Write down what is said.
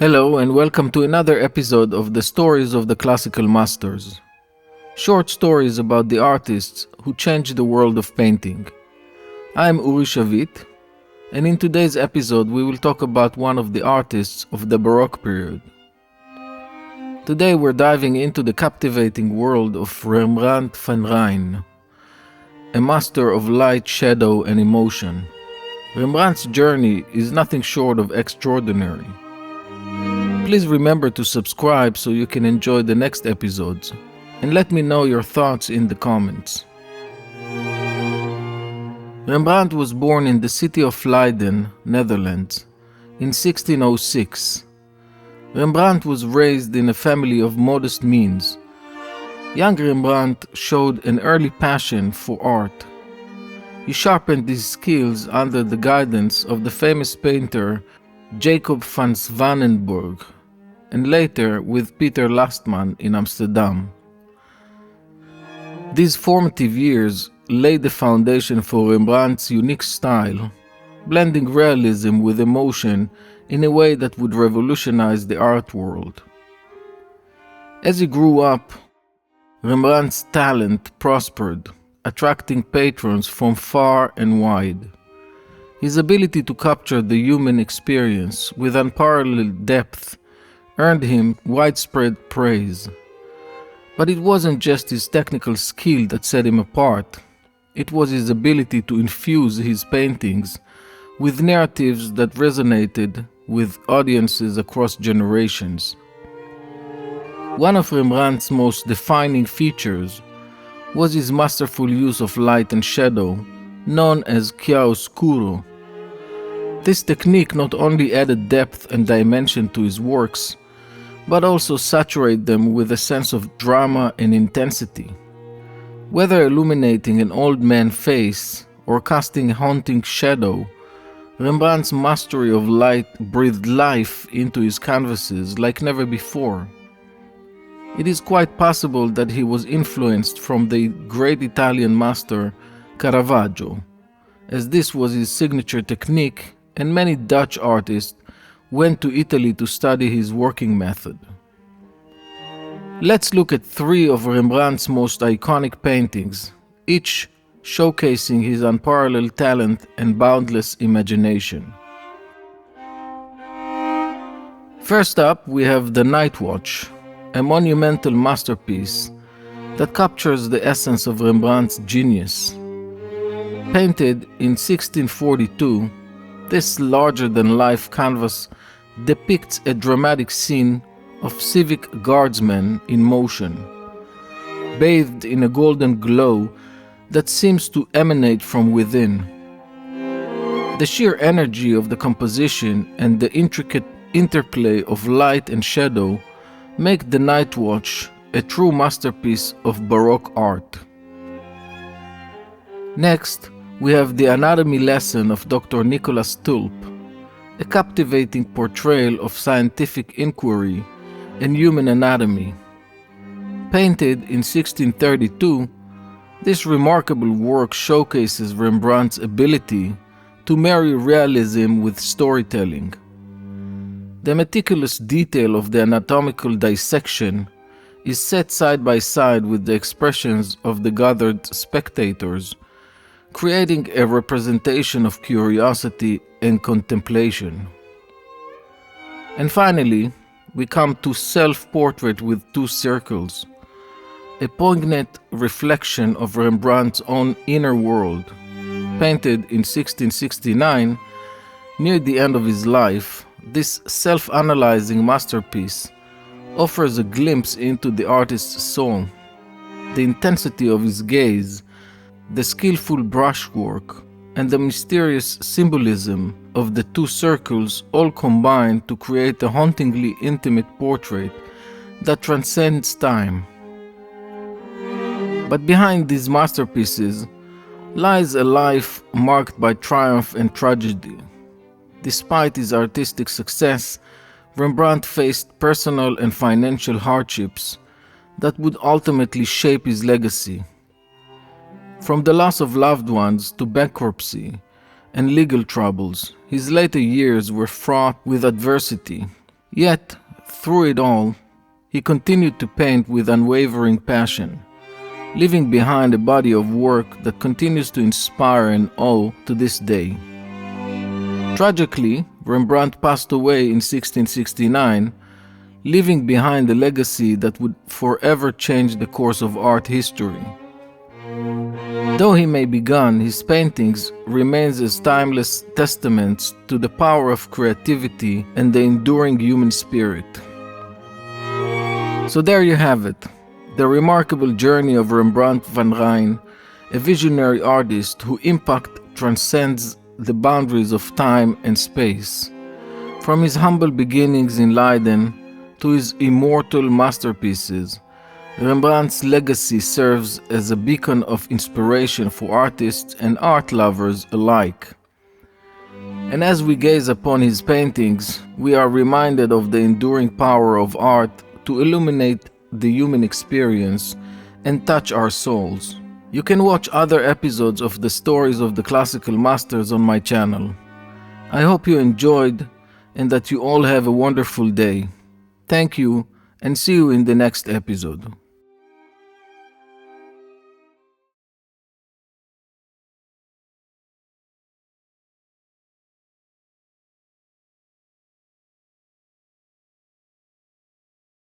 Hello and welcome to another episode of the Stories of the Classical Masters. Short stories about the artists who changed the world of painting. I am Shavit, and in today's episode we will talk about one of the artists of the Baroque period. Today we're diving into the captivating world of Rembrandt van Rijn, a master of light, shadow and emotion. Rembrandt's journey is nothing short of extraordinary. Please remember to subscribe so you can enjoy the next episodes, and let me know your thoughts in the comments. Rembrandt was born in the city of Leiden, Netherlands, in 1606. Rembrandt was raised in a family of modest means. Young Rembrandt showed an early passion for art. He sharpened his skills under the guidance of the famous painter Jacob van Swanenburg, and later with Peter Lastman in Amsterdam. These formative years laid the foundation for Rembrandt's unique style, blending realism with emotion in a way that would revolutionize the art world. As he grew up, Rembrandt's talent prospered, attracting patrons from far and wide. His ability to capture the human experience with unparalleled depth earned him widespread praise. But it wasn't just his technical skill that set him apart. It was his ability to infuse his paintings with narratives that resonated with audiences across generations. One of Rembrandt's most defining features was his masterful use of light and shadow, known as chiaroscuro. This technique not only added depth and dimension to his works, but also saturated them with a sense of drama and intensity. Whether illuminating an old man's face or casting a haunting shadow, Rembrandt's mastery of light breathed life into his canvases like never before. It is quite possible that he was influenced from the great Italian master Caravaggio, as this was his signature technique, and many Dutch artists went to Italy to study his working method. Let's look at three of Rembrandt's most iconic paintings, each showcasing his unparalleled talent and boundless imagination. First up, we have The Night Watch, a monumental masterpiece that captures the essence of Rembrandt's genius. Painted in 1642, this larger-than-life canvas depicts a dramatic scene of civic guardsmen in motion, bathed in a golden glow that seems to emanate from within. The sheer energy of the composition and the intricate interplay of light and shadow make The Night Watch a true masterpiece of Baroque art. Next, we have The Anatomy Lesson of Dr. Nicholas Tulp, a captivating portrayal of scientific inquiry and human anatomy. Painted in 1632, this remarkable work showcases Rembrandt's ability to marry realism with storytelling. The meticulous detail of the anatomical dissection is set side by side with the expressions of the gathered spectators, creating a representation of curiosity and contemplation. And finally, we come to Self-Portrait with Two Circles, a poignant reflection of Rembrandt's own inner world. Painted in 1669, near the end of his life, this self-analyzing masterpiece offers a glimpse into the artist's soul. The intensity of his gaze, the skillful brushwork, and the mysterious symbolism of the two circles all combine to create a hauntingly intimate portrait that transcends time. But behind these masterpieces lies a life marked by triumph and tragedy. Despite his artistic success, Rembrandt faced personal and financial hardships that would ultimately shape his legacy. From the loss of loved ones to bankruptcy and legal troubles, his later years were fraught with adversity, Yet, through it all, he continued to paint with unwavering passion, leaving behind a body of work that continues to inspire and awe to this day. Tragically, Rembrandt passed away in 1669, leaving behind a legacy that would forever change the course of art history. Though he may be gone, his paintings remain as timeless testaments to the power of creativity and the enduring human spirit. So there you have it, the remarkable journey of Rembrandt van Rijn, a visionary artist whose impact transcends the boundaries of time and space. From his humble beginnings in Leiden to his immortal masterpieces, Rembrandt's legacy serves as a beacon of inspiration for artists and art lovers alike. And as we gaze upon his paintings, we are reminded of the enduring power of art to illuminate the human experience and touch our souls. You can watch other episodes of the stories of the classical masters on my channel. I hope you enjoyed and that you all have a wonderful day. Thank you and see you in the next episode.